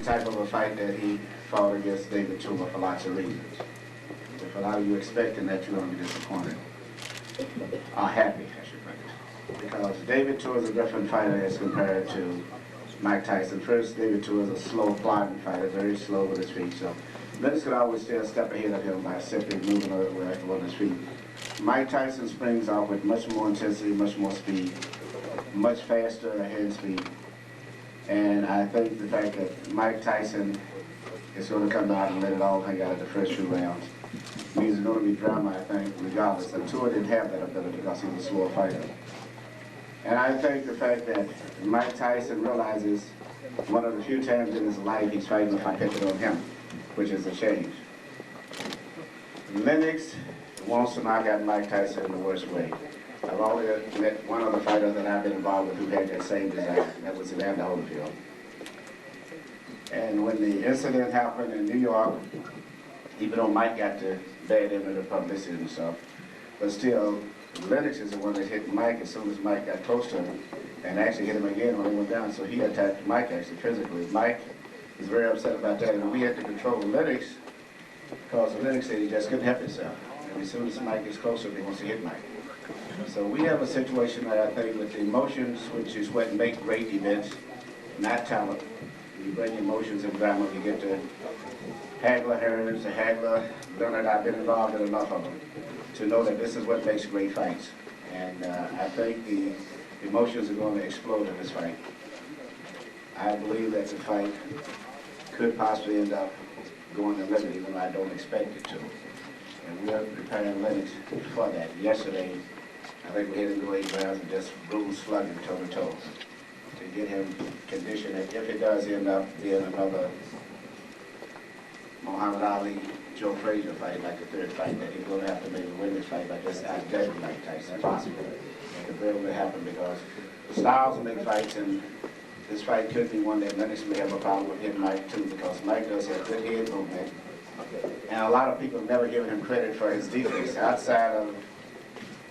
the type of a fight that he fought against David Tumor for lots of reasons. If a lot of you expecting that, you're going to be disappointed. Or happy, I should put it. Because David Tumor is a different fighter as compared to Mike Tyson. First, David Tumor is a slow, plodding fighter, very slow with his feet. So Lennox could always stay a step ahead of him by simply moving on his feet. Mike Tyson springs off with much more intensity, much more speed, much faster hand speed. And I think the fact that Mike Tyson is going to come out and let it all hang out in the first few rounds means there's going to be drama, I think, regardless. And Tua didn't have that ability because he's a slower fighter. And I think the fact that Mike Tyson realizes one of the few times in his life he's fighting a fight on him, which is a change. Lennox wants to knock out Mike Tyson in the worst way. I've already met one other fighter that I've been involved with who had that same desire. That was Evander. And when the incident happened in New York, even though Mike got the bad end of the publicity and stuff, but still, Lennox is the one that hit Mike as soon as Mike got close to him, and actually hit him again when he went down. So he attacked Mike actually physically. Mike was very upset about that, and we had to control Lennox because Lennox said he just couldn't help himself. And as soon as Mike gets closer, he wants to hit Mike. So we have a situation that I think with the emotions, which is what make great events, not talent. You bring emotions and drama, you get to Hagler, Hearns, Hagler, Leonard. I've been involved in enough of them to know that this is what makes great fights. And I think the emotions are going to explode in this fight. I believe that the fight could possibly end up going to limit, even though I don't expect it to. And we are preparing Lennox for that. Yesterday, I think we hit him to 8 rounds and just bruised, slugged him toe-to-toe to get him conditioned that if it does end up being another Muhammad Ali, Joe Frazier fight, like the third fight, that he's going to have to maybe win this fight by just outjudging Mike Tyson. Possible. It could very well happen because styles make fights, and this fight could be one that Lennox may have a problem with hitting Mike too, because Mike does have good head movement. And a lot of people have never given him credit for his defense. Outside of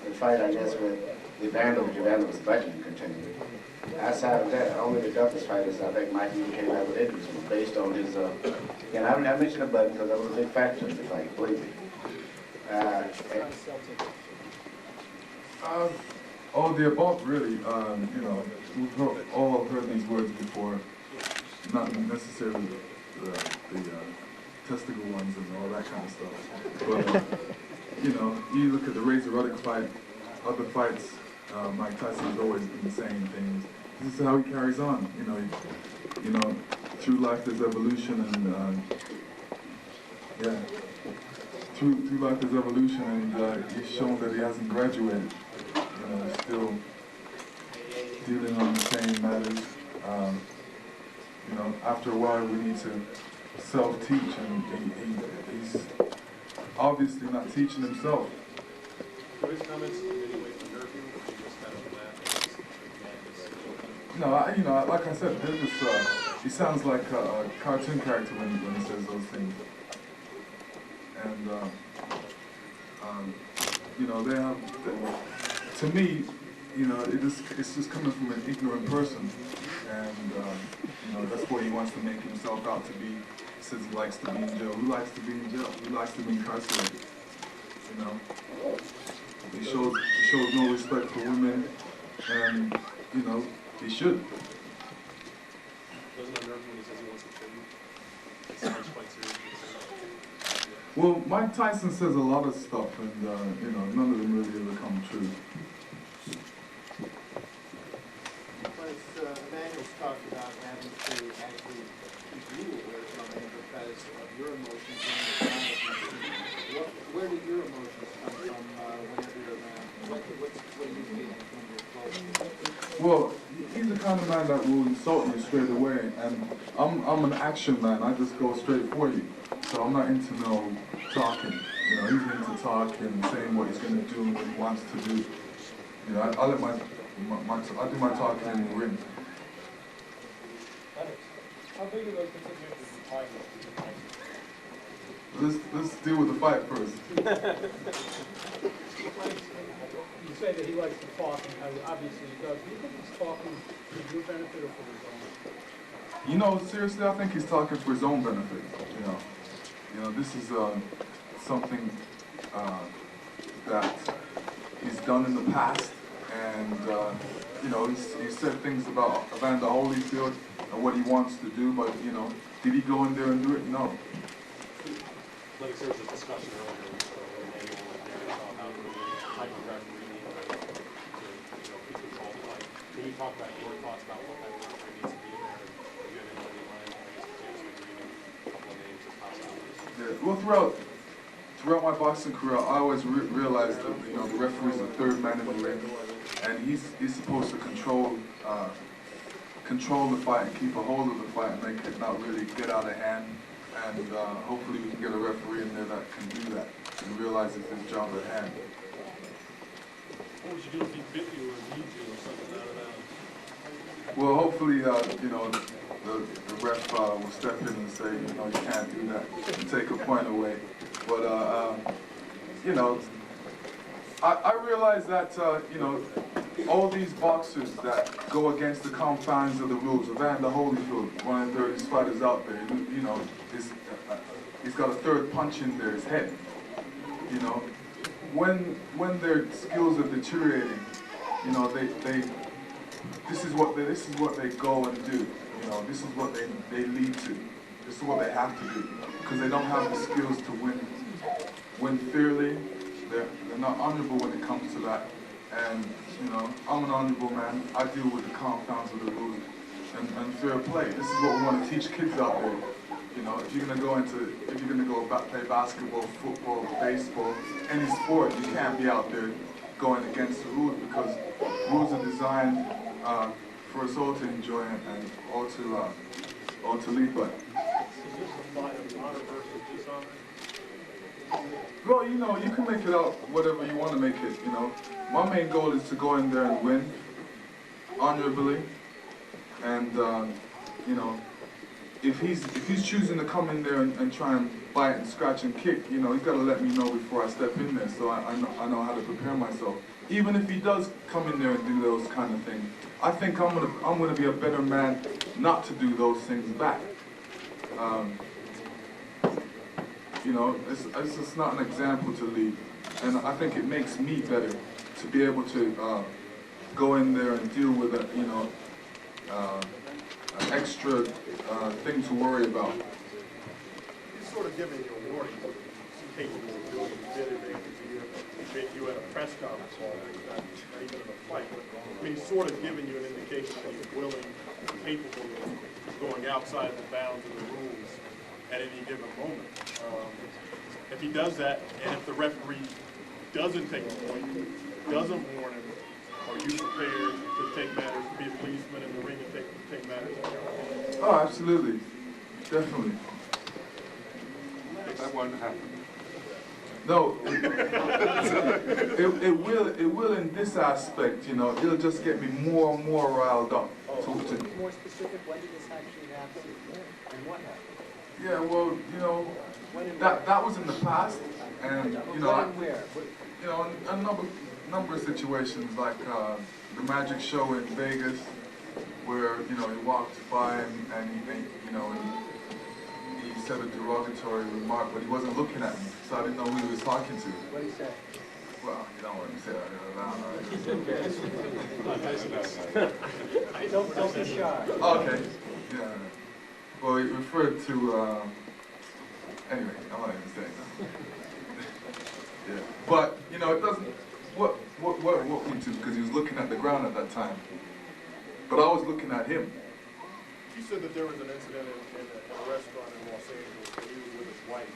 the fight, I guess, with Evander, which Evander was budgeting continually. Outside of that, only the Douglas fighters, I think Mike even came out with injuries based on his, and I mentioned the button because that was a big factor in the fight, believe me. All of the above, really. You know, we've all heard these words before, not necessarily the testicle ones and all that kind of stuff. But, you know, you look at the Razor Ruddock fight, other fights, Mike Tyson has always been saying things. This is how he carries on. You know, through life there's evolution, and yeah, through life there's evolution, and he's shown that he hasn't graduated. You know, still dealing on the same matters. You know, after a while we need to self-teach, and he's obviously not teaching himself. Were his comments in any way from your view, or you just kind of laugh? No, you know, like I said, he sounds like a cartoon character when he says those things. And, you know, to me, you know, it's just coming from an ignorant person. And, you know, that's what he wants to make himself out to be. He says he likes to be in jail. Who likes to be in jail? Who likes to be incarcerated? You know? He shows no respect for women, and, you know, he should. Doesn't unnerve when he says he wants to kill you? It sounds quite serious. Well, Mike Tyson says a lot of stuff, and, you know, none of them really ever come true. Emmanuel's talked about having to actually keep you away from him because of your emotions and your where do your emotions come from whenever you're around? What do you get when you're close? Well, he's the kind of man that will insult you straight away, and I'm an action man. I just go straight for you. So I'm not into no talking. You know, he's into talking, saying what he's going to do, what he wants to do. You know, I let I do my talking in the ring. How big are those considerations in fighting? Let's deal with the fight first. You say that he likes to talk, and obviously he does. Do you think he's talking for your benefit or for his own? You know, seriously, I think he's talking for his own benefit. You know, this is something that he's done in the past, and you know, he's said things about Evander Holyfield and what he wants to do, but you know, did he go in there and do it? No. Like there was a discussion earlier with Emile and Jeremy Schaap about the type of referee to keep control of the fight. Can you talk about your thoughts about what that referee needs to be there? Do you have anybody in mind? I guess James could give a couple of names of top salaries. Yeah, well, throughout my boxing career, I always realized that you know the referee is the third man in the ring, and he's supposed to control the fight and keep a hold of the fight and make it not really get out of hand. And hopefully we can get a referee in there that can do that and realize it's his job at hand. What would you do if he bit you or kneed you or something out of that? Well, hopefully, you know, the ref will step in and say, you know, you can't do that and take a point away. But, you know, I realize that, you know, all these boxers that go against the confines of the rules, Evander Holyfield, one of the dirtiest fighters out there, you know, he's got a third punch in there, his head. You know, when their skills are deteriorating, you know, this is what they go and do. You know, this is what they lead to. This is what they have to do because they don't have the skills to win fairly. They're not honorable when it comes to that. And, you know, I'm an honorable man. I deal with the confines of the rules and fair play. This is what we want to teach kids out there. You know, if you're gonna go play basketball, football, baseball, any sport, you can't be out there going against the rules because rules are designed for us all to enjoy and all to lead by. Is this a fight of honor versus dishonor? Well, you know, you can make it out whatever you want to make it, you know. My main goal is to go in there and win honorably. And, you know, if he's choosing to come in there and try and bite and scratch and kick, you know, he's got to let me know before I step in there so I know how to prepare myself. Even if he does come in there and do those kind of things, I think I'm gonna be a better man not to do those things back. You know, it's just not an example to lead, and I think it makes me better to be able to go in there and deal with a, you know, an extra thing to worry about. He's sort of giving you a warning what he's capable of doing. He did it you at a press conference, not even in a fight. But, I mean, he's sort of giving you an indication that he's willing, capable of going outside the bounds of the rules at any given moment. If he does that, and if the referee doesn't take a point, doesn't warn him, are you prepared to take matters, to be a policeman in the ring and take matters in your own hands? Oh, absolutely, definitely. That won't happen. No, it will in this aspect, you know, it'll just get me more and more riled up. Can you be more specific? When did this actually happen? And what happened? Yeah, well, you know, that was in the past, and you know, you know, a number of situations like the magic show in Vegas, where you know he walked by and he, you know, he said a derogatory remark, but he wasn't looking at me, so I didn't know who he was talking to. What did he say? Well, you don't want to say that. Don't be shy. Okay. Yeah. Well, he referred to. Anyway, I'm not even saying that. Yeah. But you know, it doesn't. What me to? Because he was looking at the ground at that time. But I was looking at him. You said that there was an incident in a restaurant in Los Angeles where he was with his wife,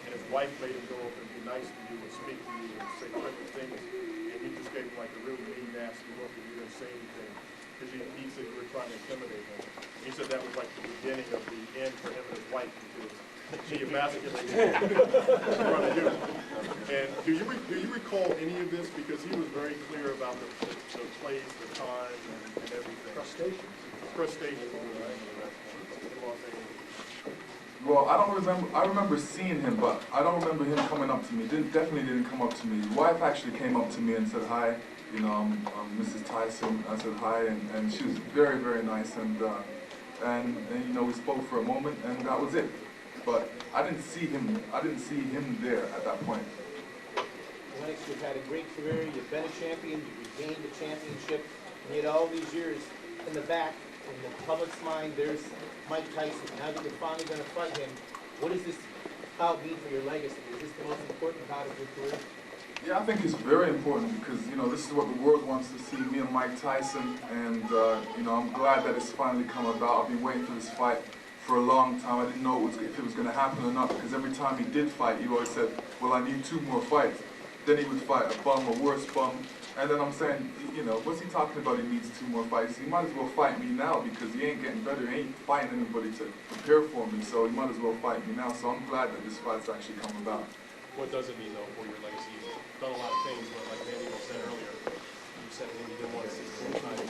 and his wife made him go up and be nice to you and speak to you and say certain things, and he just gave him like a really mean, nasty look, and you didn't say anything because he said you were trying to intimidate him. He said that was like the beginning of the end for him and his wife because she emasculated him in front of you. And do you recall any of this? Because he was very clear about the place, the time, and everything. Frustration in Los Angeles. Well, I don't remember. I remember seeing him, but I don't remember him coming up to me. Definitely didn't come up to me. His wife actually came up to me and said hi. You know, I'm Mrs. Tyson. I said hi, and she was very, very nice. And and you know, we spoke for a moment, and that was it. But I didn't see him there at that point. Lennox, you've had a great career, you've been a champion, you've regained the championship, and yet all these years in the back, in the public's mind, there's Mike Tyson. Now that you're finally going to fight him, what does this bout mean for your legacy? Is this the most important part of your career? Yeah, I think it's very important because, you know, this is what the world wants to see, me and Mike Tyson, and, you know, I'm glad that it's finally come about. I've been waiting for this fight for a long time. I didn't know if it was going to happen or not, because every time he did fight, he always said, well, I need 2 more fights. Then he would fight a bum, a worse bum, and then I'm saying, you know, what's he talking about? He needs 2 more fights. He might as well fight me now because he ain't getting better. He ain't fighting anybody to prepare for me, so he might as well fight me now. So I'm glad that this fight's actually come about. What does it mean, though, for your legacy? You've done a lot of things, but like Manny said earlier, you said that you didn't want to see full-time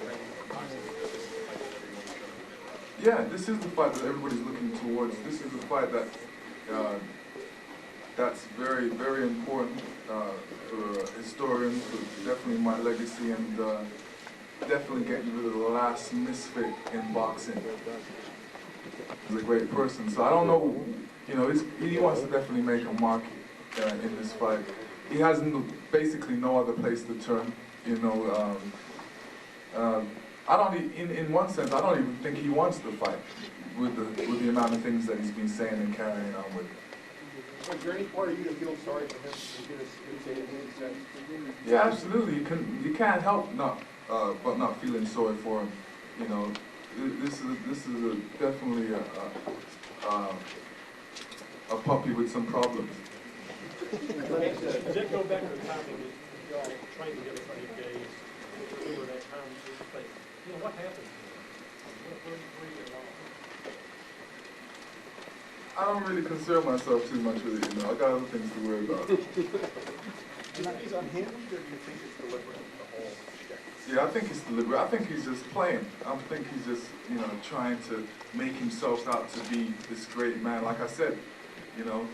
training for boxing because this is the fight that everyone's trying to do. Yeah, this is the fight that everybody's looking towards. This is the fight that that's very, very important for historians, for definitely my legacy, and definitely getting rid of the last misfit in boxing. He's a great person, so I don't know, you know, he wants to definitely make a mark in this fight. He has basically no other place to turn, you know. I don't, in one sense, I don't even think he wants to fight with the amount of things that he's been saying and carrying on with. So is there any part of you that feels sorry for him to get his say? Yeah, absolutely. You can't help but not feeling sorry for him. You know, this is definitely a puppy with some problems. Does that go back to the time when you all trained together for 8 days? Remember that time? Like, you know, what happened? Where you get along? I don't really concern myself too much with it, you know. I got other things to worry about. Do you think he's unhinged, or do you think it's deliberate, the whole shtick? Yeah, I think it's deliberate. I think he's just playing. I think he's just, you know, trying to make himself out to be this great man. Like I said, you know,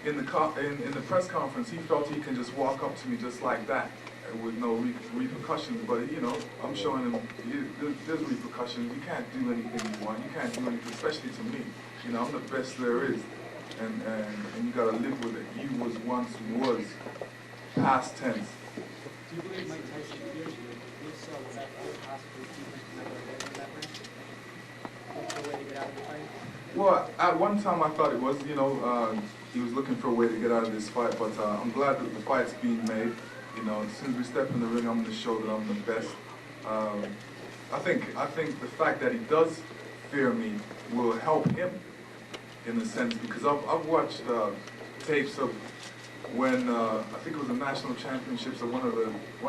in the press conference, he felt he can just walk up to me just like that with no repercussions. But, you know, I'm showing him there's repercussions. You can't do anything you want. You can't do anything, especially to me. You know, I'm the best there is. And you got to live with it. You once was, past tense. Do you believe Mike Tyson fears you? If so, would that possibly keep him from never getting that ring? Look for a way to get out of the fight? Well, at one time I thought it was, you know, he was looking for a way to get out of this fight, but I'm glad that the fight's being made. You know, as soon as we step in the ring, I'm going to show that I'm the best. I think the fact that he does fear me will help him in a sense, because I've watched tapes of when I think it was the national championships or one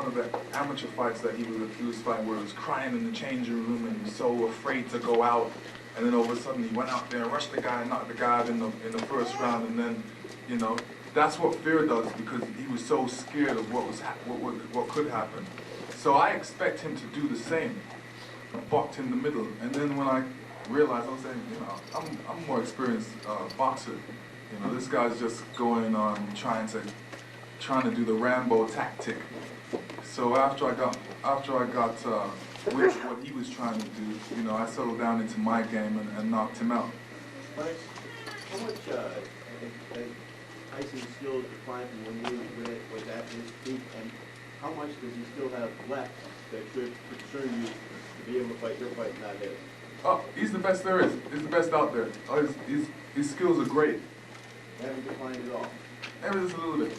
of the amateur fights that he was fighting, where he was crying in the changing room and he was so afraid to go out, and then all of a sudden he went out there and rushed the guy and knocked the guy out in the first round, and then, you know, that's what fear does, because he was so scared of what could happen. So I expect him to do the same, bucked in the middle, and then when I realized, I was saying, you know, I'm a more experienced boxer. You know, this guy's just going on trying to do the Rambo tactic. So after I got with what he was trying to do, you know, I settled down into my game and knocked him out. Mike, how much Tyson's skills declined from when you was at his peak, and how much does he still have left that should concern you to be able to fight your fight, not his? Oh, he's the best there is. He's the best out there. Oh, his skills are great. Haven't declined at all. Maybe just a little bit.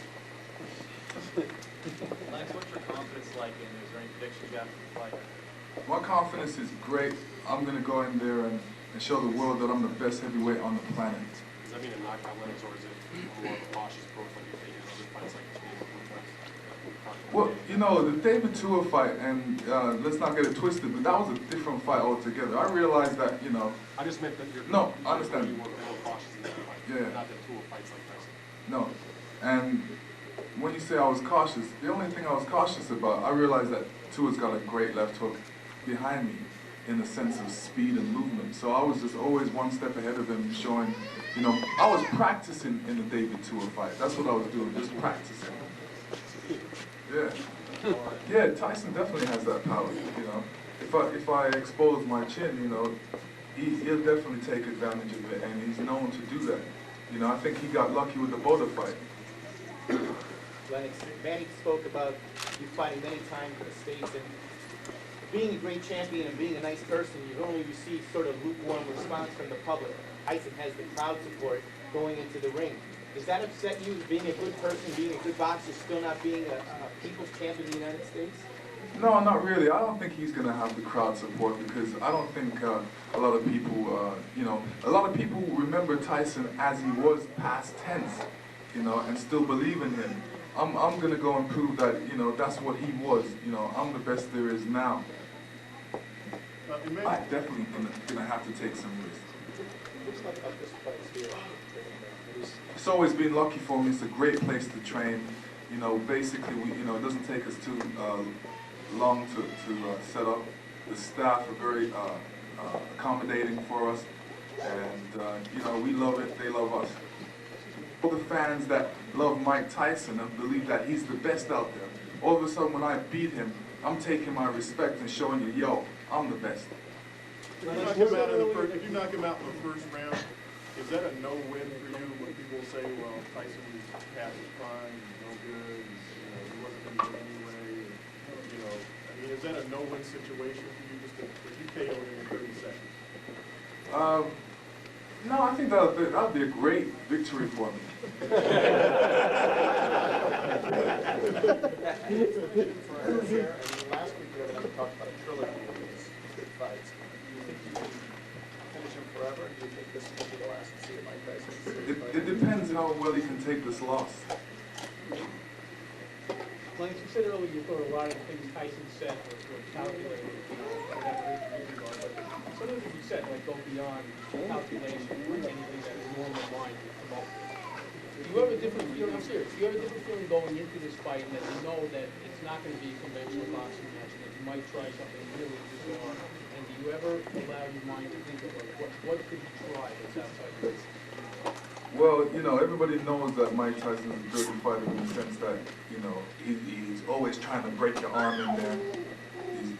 Lennox, what's your confidence like, and is there any predictions you got for the fight? My confidence is great. I'm going to go in there and show the world that I'm the best heavyweight on the planet. Does that mean a knockout Lennox, or is it more of a cautious approach like you're taking in other fights like this? Well, you know, the David Tua fight, and let's not get it twisted, but that was a different fight altogether. I realized that, you know... I just meant that you're... No, I understand. You were a little cautious in that fight. Yeah. Not that Tua fights like Tyson. No. And when you say I was cautious, the only thing I was cautious about, I realized that Tua's got a great left hook behind me in the sense of speed and movement. So I was just always one step ahead of him, showing, you know, I was practicing in the David Tua fight. That's what I was doing, just practicing. Yeah. Yeah, Tyson definitely has that power, you know. if I expose my chin, you know, he'll definitely take advantage of it, and he's known to do that. You know, I think he got lucky with the Boulder fight. Lennox, Manny spoke about you fighting many times in the States, and being a great champion and being a nice person, you've only received sort of lukewarm response from the public. Tyson has the crowd support going into the ring. Does that upset you, being a good person, being a good boxer, still not being a people's champion in the United States? No, not really. I don't think he's going to have the crowd support, because I don't think a lot of people, you know, a lot of people remember Tyson as he was past tense, you know, and still believe in him. I'm going to go and prove that, you know, that's what he was. You know, I'm the best there is now. I'm definitely going to have to take some risks. Let's talk about this place here. It's always been lucky for me. It's a great place to train. You know, basically, you know, it doesn't take us too long to set up. The staff are very accommodating for us, and you know, we love it. They love us. All the fans that love Mike Tyson and believe that he's the best out there, all of a sudden when I beat him, I'm taking my respect and showing you, yo, I'm the best. If you knock him out in the first round, is that a no-win for you when people say, well, Tyson was past his prime, he's no good, he wasn't going to do it anyway, you know, I mean, is that a no-win situation for you, just if you KO him in 30 seconds? No, I think that'd be a great victory for me. Last week we talked about a trilogy of these good fights. Do you think you can finish him forever, or do you think this will be the last to see of Mike Tyson? It depends how well he can take this loss. Lennox, you said earlier you thought a lot of the things Tyson said were calculated, you know, whatever reason you are, but some of the things you said, like, go beyond calculation, or anything that is normal mind would come up with. Do you have a different feeling, I'm serious, do you have a different feeling going into this fight, and that you know that it's not going to be a conventional boxing match, and that you might try something really bizarre, and do you ever allow your mind to think of, like, what could you try that's outside of this? Well, you know, everybody knows that Mike Tyson is a dirty fighter in the sense that, you know, he's always trying to break your arm in there.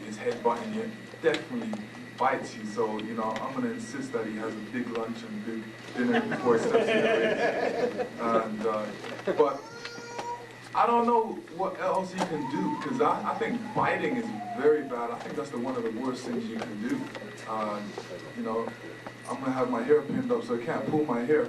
He's headbutting you. Definitely bites you. So, you know, I'm going to insist that he has a big lunch and big dinner before he steps in the ring. And, but I don't know what else you can do, because I think biting is very bad. I think that's one of the worst things you can do. You know, I'm going to have my hair pinned up so I can't pull my hair.